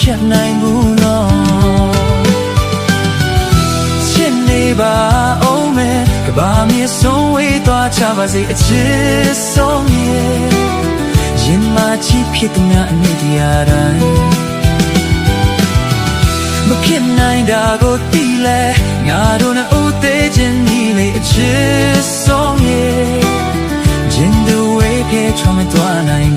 ဖြစ်နိုင်ဘူးနော်ချစ်နေပါအောင်မယ်ကဘာမြေဆုံးဝေးသွားချပါစေအချစ်ဆုံးရဲ့ရင်မချစ်ဖြစ်သူများအနည်းတရားတိုင်းမဖြစ်နိုင်တာကိုသိလဲငါတို့နဲ့ဦးသေးခြင်းနီးလေအချစ်ဆုံးရဲ့ရင်တွေပြေချမသွားနိုင်